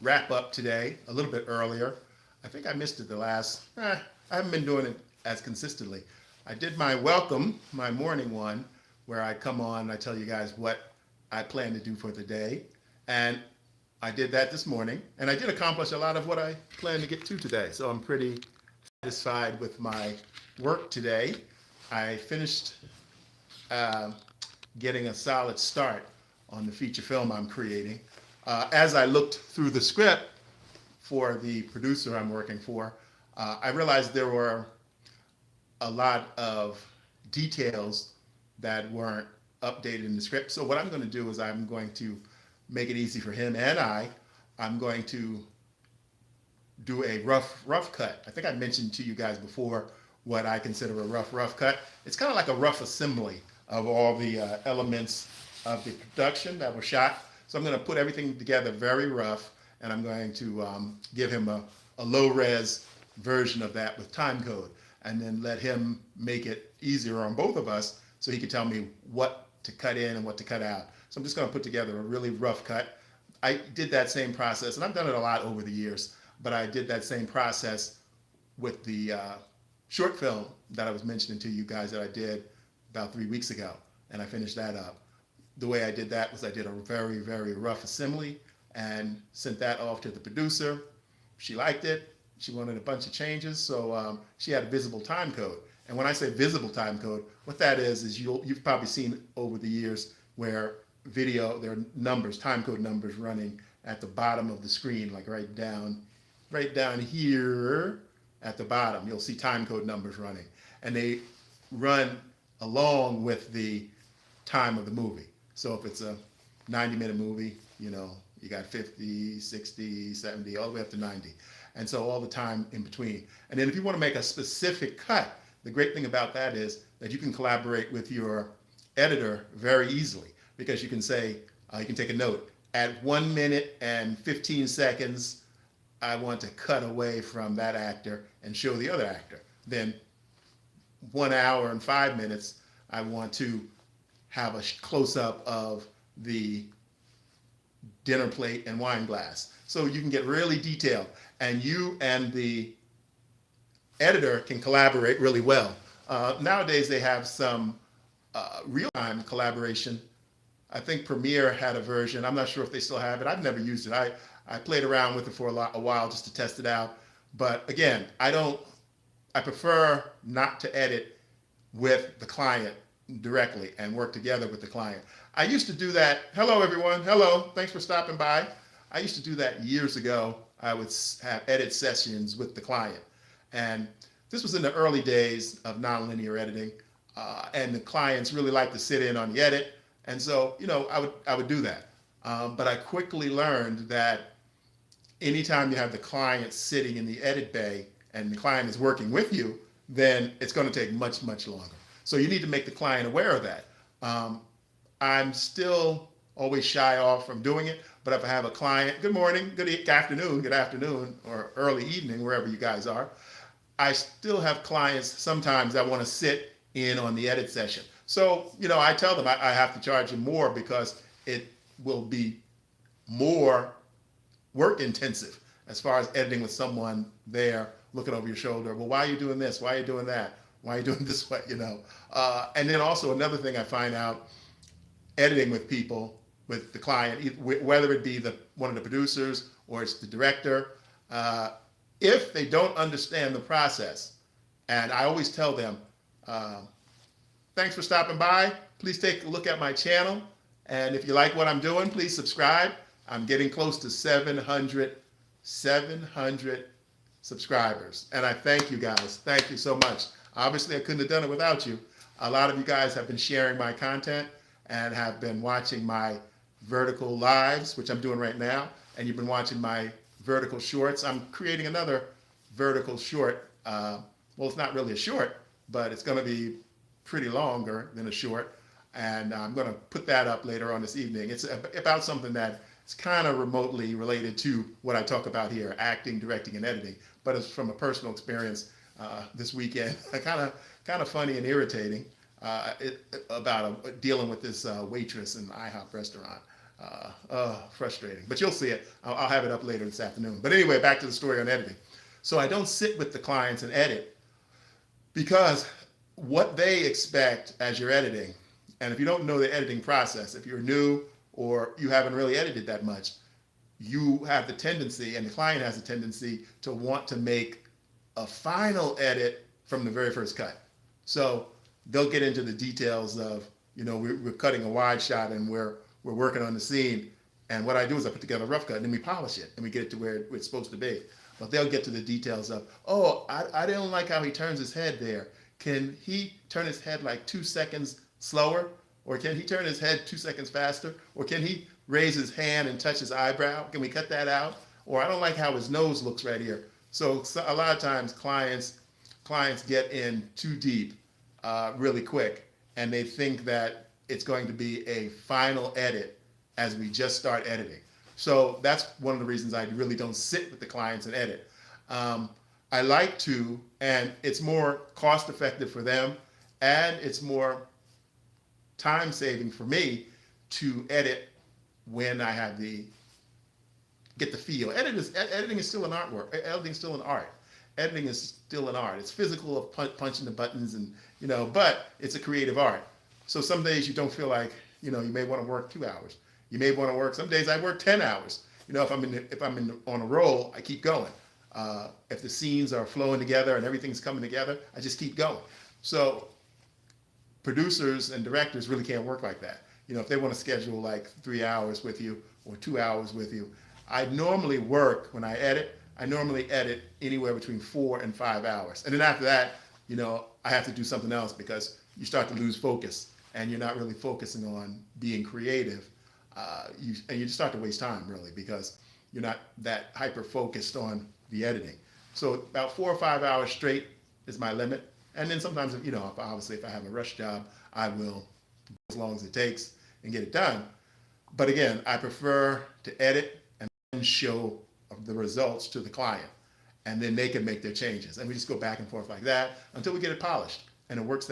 wrap up today a little bit earlier. I think I missed it the last, I haven't been doing it as consistently. I did my welcome, my morning one, where I come on and I tell you guys what I plan to do for the day. And I did that this morning, and I did accomplish a lot of what I planned to get to today. So I'm pretty satisfied with my work today. I finished uh, getting a solid start on the feature film I'm creating. As I looked through the script for the producer I'm working for, I realized there were a lot of details that weren't updated in the script. So what I'm going to do is I'm going to make it easy for him and I'm going to do a rough cut. I think I mentioned to you guys before what I consider a rough cut. It's kind of like a rough assembly of all the elements of the production that were shot. So I'm going to put everything together very rough, and I'm going to give him a low res version of that with time code, and then let him make it easier on both of us so he can tell me what to cut in and what to cut out. So I'm just going to put together a really rough cut. I did that same process, and I've done it a lot over the years, but I did that same process with the short film that I was mentioning to you guys that I did about 3 weeks ago, and I finished that up. The way I did that was I did a very rough assembly and sent that off to the producer. She liked it. She wanted a bunch of changes, so she had a visible time code. And when I say visible time code, what that is you've probably seen over the years where there are numbers, time code numbers running at the bottom of the screen, like right down here at the bottom. You'll see time code numbers running, and they run along with the time of the movie. So if it's a 90-minute movie, you got 50, 60, 70, all the way up to 90. And so all the time in between. And then if you want to make a specific cut, the great thing about that is that you can collaborate with your editor very easily, because you can say, you can take a note, at 1 minute and 15 seconds, I want to cut away from that actor and show the other actor. Then 1 hour and 5 minutes, I want to have a close-up of the dinner plate and wine glass. So you can get really detailed, and you and the editor can collaborate really well. Nowadays they have some real-time collaboration. I think Premiere had a version. I'm not sure if they still have it. I've never used it. I played around with it for a while just to test it out. But again, I prefer not to edit with the client directly and work together with the client. I used to do that. Hello, everyone. Hello. Thanks for stopping by. I used to do that years ago. I would have edit sessions with the client. And this was in the early days of nonlinear editing. And the clients really like to sit in on the edit. And so, I would do that. But I quickly learned that anytime you have the client sitting in the edit bay and the client is working with you, then it's going to take much longer. So you need to make the client aware of that. I'm still always shy off from doing it, but if I have a client, good morning, good afternoon, or early evening, wherever you guys are, I still have clients sometimes that want to sit in on the edit session. So, I tell them I have to charge them more because it will be more work intensive as far as editing with someone there looking over your shoulder. Well, why are you doing this? Why are you doing that? Why are you doing this way? And then also another thing I find out editing with people, with the client, whether it be one of the producers or it's the director, if they don't understand the process, and I always tell them, thanks for stopping by. Please take a look at my channel. And if you like what I'm doing, please subscribe. I'm getting close to 700 subscribers. And I thank you guys. Thank you so much. Obviously, I couldn't have done it without you. A lot of you guys have been sharing my content and have been watching my vertical lives, which I'm doing right now. And you've been watching my vertical shorts. I'm creating another vertical short. Well, it's not really a short, but it's going to be pretty longer than a short. And I'm going to put that up later on this evening. It's about something that is kind of remotely related to what I talk about here, acting, directing, and editing. But it's from a personal experience this weekend, kind of funny and irritating about dealing with this waitress in the IHOP restaurant. Frustrating, but you'll see it. I'll have it up later this afternoon. But anyway, back to the story on editing. So I don't sit with the clients and edit because what they expect as you're editing, and if you don't know the editing process, if you're new or you haven't really edited that much, you have the tendency, and the client has a tendency to want to make a final edit from the very first cut. So they'll get into the details of, we're cutting a wide shot and we're working on the scene. And what I do is I put together a rough cut and then we polish it and we get it to where it's supposed to be. But they'll get to the details of, oh, I don't like how he turns his head there. Can he turn his head like 2 seconds slower? Or can he turn his head 2 seconds faster? Or can he raise his hand and touch his eyebrow? Can we cut that out? Or I don't like how his nose looks right here. So a lot of times clients get in too deep really quick, and they think that it's going to be a final edit as we just start editing. So that's one of the reasons I really don't sit with the clients and edit. I like to, and it's more cost effective for them, and it's more time saving for me to edit when I have get the feel. Editing is still an artwork. Editing is still an art. Editing is still an art. It's physical of punching the buttons and, but it's a creative art. So some days you don't feel like, you may want to work 2 hours. You may want to work, some days I work 10 hours. If I'm on a roll, I keep going. If the scenes are flowing together and everything's coming together, I just keep going. So producers and directors really can't work like that. If they want to schedule like 3 hours with you or 2 hours with you, I normally work, when I edit anywhere between 4 and 5 hours. And then after that, I have to do something else because you start to lose focus and you're not really focusing on being creative. And you start to waste time really because you're not that hyper focused on the editing. So about 4 or 5 hours straight is my limit. And then sometimes, obviously if I have a rush job, I will go as long as it takes and get it done. But again, I prefer to edit and then show the results to the client. And then they can make their changes. And we just go back and forth like that until we get it polished. And it works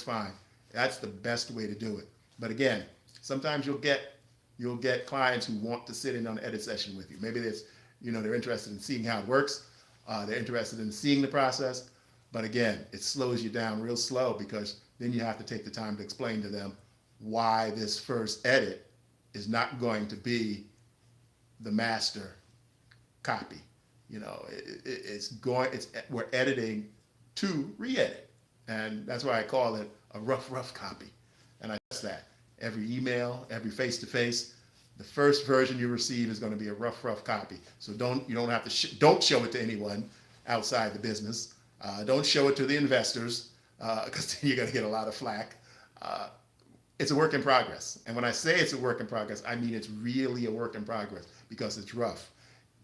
fine. That's the best way to do it. But again, sometimes you'll get clients who want to sit in on an edit session with you. Maybe they're interested in seeing how it works. They're interested in seeing the process. But again, it slows you down real slow because then you have to take the time to explain to them why this first edit is not going to be the master copy. We're editing to re-edit. And that's why I call it a rough copy. And I test that. Every email, every face-to-face, the first version you receive is going to be a rough copy. So don't show it to anyone outside the business. Don't show it to the investors because you're going to get a lot of flack. It's a work in progress. And when I say it's a work in progress, I mean it's really a work in progress because it's rough.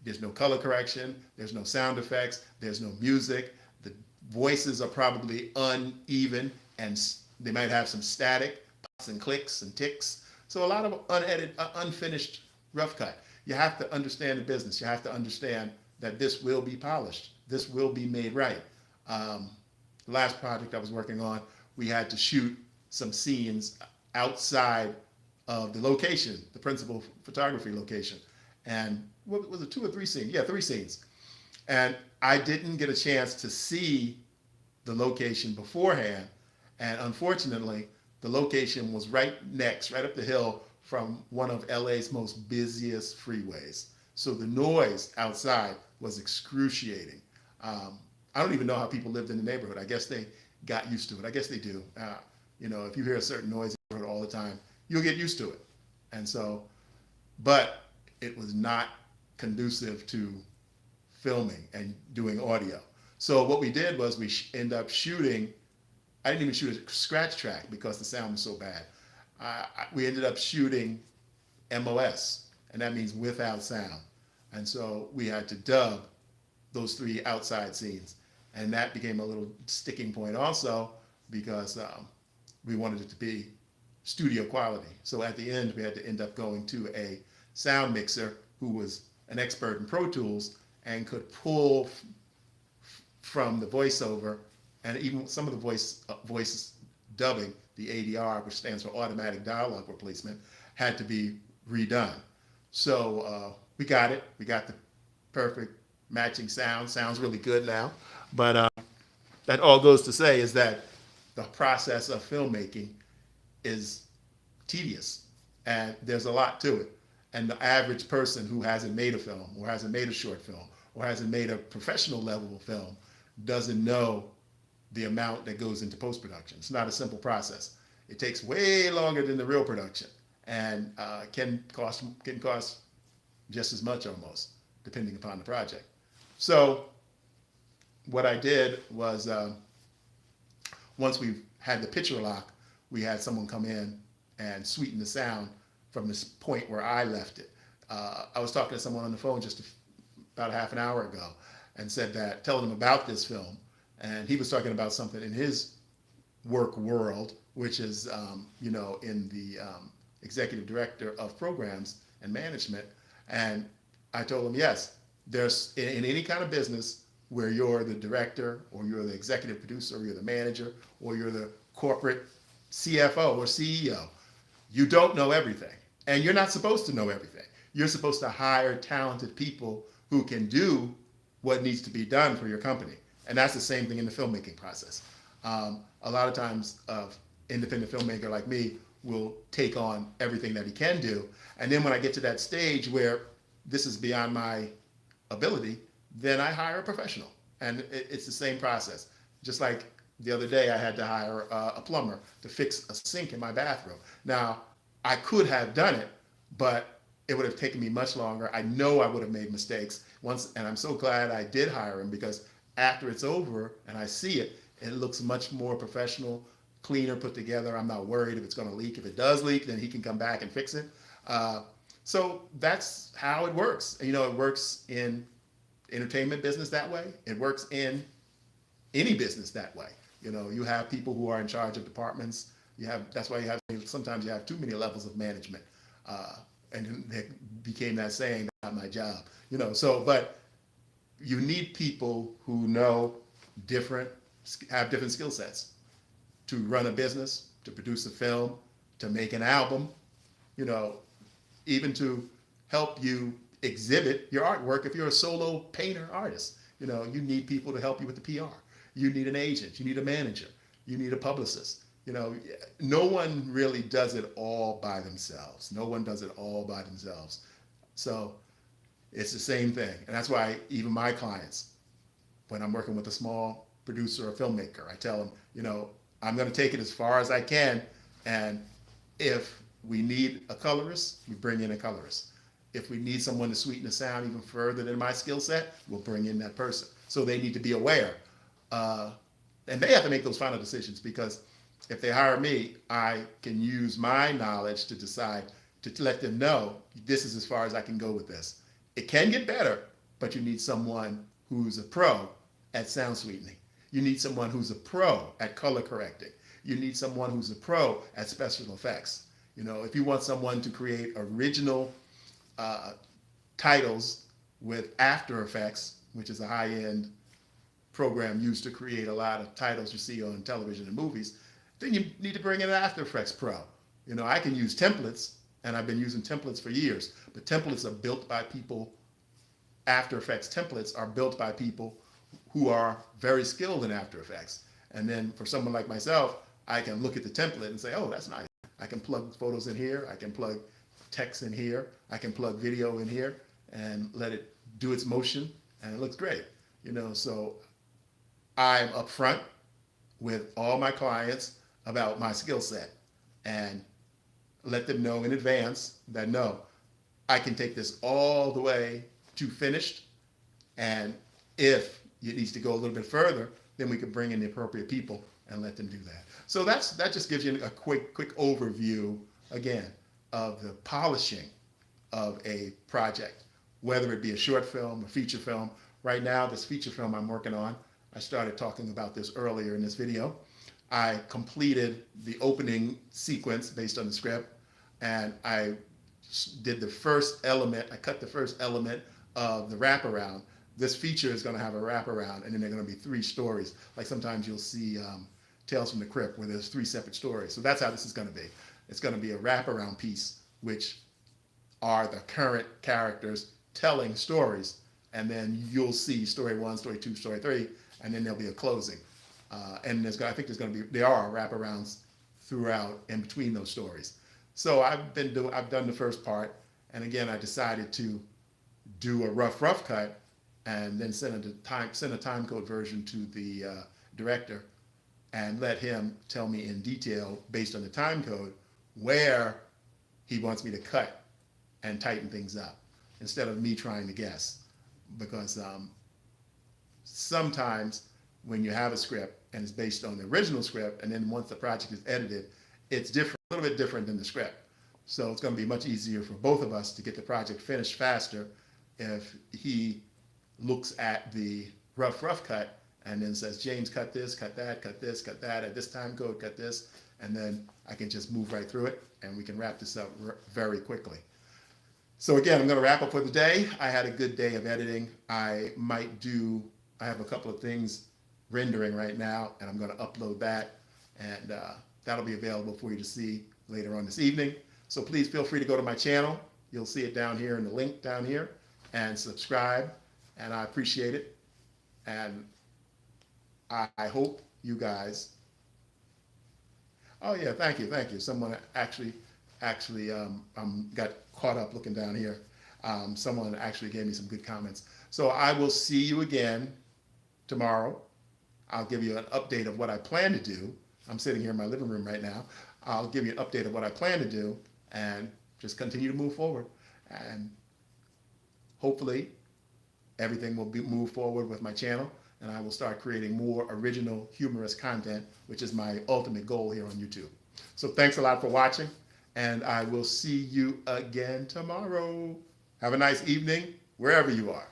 There's no color correction. There's no sound effects. There's no music. The voices are probably uneven and they might have some static, pops and clicks and ticks. So a lot of unedited, unfinished rough cut. You have to understand the business. You have to understand that this will be polished. This will be made right. The last project I was working on, we had to shoot some scenes outside of the location, the principal photography location. And what was it, 2 or 3 scenes? Yeah, 3 scenes. And I didn't get a chance to see the location beforehand. And unfortunately, the location was right up the hill from one of LA's most busiest freeways. So the noise outside was excruciating. I don't even know how people lived in the neighborhood. I guess they got used to it. I guess they do. If you hear a certain noise in the neighborhood all the time, you'll get used to it. And so, but it was not conducive to filming and doing audio. So what we did was we end up shooting. I didn't even shoot a scratch track because the sound was so bad. We ended up shooting MOS, and that means without sound. And so we had to dub those 3 outside scenes. And that became a little sticking point also because we wanted it to be studio quality. So at the end, we had to end up going to a sound mixer who was an expert in Pro Tools and could pull from the voiceover and even some of the voice dubbing, the ADR, which stands for automatic dialogue replacement, had to be redone. So we got it. We got the perfect matching sound. Sounds really good now. But that all goes to say is that the process of filmmaking is tedious, and there's a lot to it. And the average person who hasn't made a film, or hasn't made a short film, or hasn't made a professional level film doesn't know the amount that goes into post-production. It's not a simple process. It takes way longer than the real production, and can cost just as much almost, depending upon the project. So what I did was, once we had the picture lock, we had someone come in and sweeten the sound from this point where I left it. I was talking to someone on the phone just about a half an hour ago, and said that, telling him about this film, and he was talking about something in his work world, which is, in the executive director of programs and management. And I told him, yes, there's in any kind of business where you're the director, or you're the executive producer, or you're the manager, or you're the corporate CFO or CEO, you don't know everything. And you're not supposed to know everything. You're supposed to hire talented people who can do what needs to be done for your company. And that's the same thing in the filmmaking process. A lot of times, independent filmmaker like me will take on everything that he can do. And then when I get to that stage where this is beyond my ability, then I hire a professional. And it's the same process. Just like the other day, I had to hire a plumber to fix a sink in my bathroom. Now, I could have done it, but it would have taken me much longer. I know I would have made mistakes once, and I'm so glad I did hire him, because after it's over and I see it, it looks much more professional, cleaner, put together. I'm not worried if it's going to leak. If it does leak, then he can come back and fix it. So that's how it works. It works in entertainment business that way. It works in any business that way. You have people who are in charge of departments. That's why sometimes you have too many levels of management. And it became that saying, not my job. But you need people who have different skill sets to run a business, to produce a film, to make an album, even to help you exhibit your artwork. If you're a solo painter artist, you need people to help you with the PR. You need an agent, you need a manager, you need a publicist. No one really does it all by themselves. No one does it all by themselves. So it's the same thing. And that's why even my clients, when I'm working with a small producer or filmmaker, I tell them, I'm going to take it as far as I can. And if we need a colorist, we bring in a colorist. If we need someone to sweeten the sound even further than my skill set, we'll bring in that person. So they need to be aware. And they have to make those final decisions, because if they hire me, I can use my knowledge to decide, to let them know, this is as far as I can go with this. It can get better, but you need someone who's a pro at sound sweetening. You need someone who's a pro at color correcting. You need someone who's a pro at special effects. If you want someone to create original titles with After Effects, which is a high-end program used to create a lot of titles you see on television and movies, then you need to bring in an After Effects pro. I can use templates, and I've been using templates for years, but templates are built by people. After Effects templates are built by people who are very skilled in After Effects. And then for someone like myself, I can look at the template and say, oh, that's nice. I can plug photos in here. I can plug text in here. I can plug video in here and let it do its motion, and it looks great. So I'm upfront with all my clients about my skill set, and let them know in advance that, no, I can take this all the way to finished, and if it needs to go a little bit further, then we can bring in the appropriate people and let them do that. So that just gives you a quick overview, again, of the polishing of a project, whether it be a short film, a feature film. Right now, this feature film I'm working on, I started talking about this earlier in this video. I completed the opening sequence based on the script, and I did the first element. I cut the first element of the wraparound. This feature is going to have a wraparound, and then there are going to be 3 stories. Like sometimes you'll see Tales from the Crypt, where there's 3 separate stories. So that's how this is going to be. It's going to be a wraparound piece, which are the current characters telling stories, and then you'll see story one, story two, story three, and then there'll be a closing. And I think there are wraparounds throughout in between those stories. So I've done the first part, and again I decided to do a rough cut, and then send a time code version to the director, and let him tell me in detail based on the time code where he wants me to cut and tighten things up, instead of me trying to guess. Because sometimes when you have a script and it's based on the original script, and then once the project is edited, it's different, a little bit different than the script. So it's going to be much easier for both of us to get the project finished faster if he looks at the rough cut and then says, James, cut this, cut that, cut this, cut that, at this time code, cut this, and then I can just move right through it, and we can wrap this up very quickly. So again, I'm going to wrap up for the day. I had a good day of editing. I have a couple of things rendering right now, and I'm going to upload that, and that'll be available for you to see later on this evening. So please feel free to go to my channel. You'll see it down here in the link down here, and subscribe, and I appreciate it. And I hope you guys, oh yeah, thank you. Someone actually got caught up looking down here. Someone actually gave me some good comments. So I will see you again tomorrow. I'll give you an update of what I plan to do. I'm sitting here in my living room right now. I'll give you an update of what I plan to do, and just continue to move forward. And hopefully everything will move forward with my channel, and I will start creating more original, humorous content, which is my ultimate goal here on YouTube. So thanks a lot for watching, and I will see you again tomorrow. Have a nice evening, wherever you are.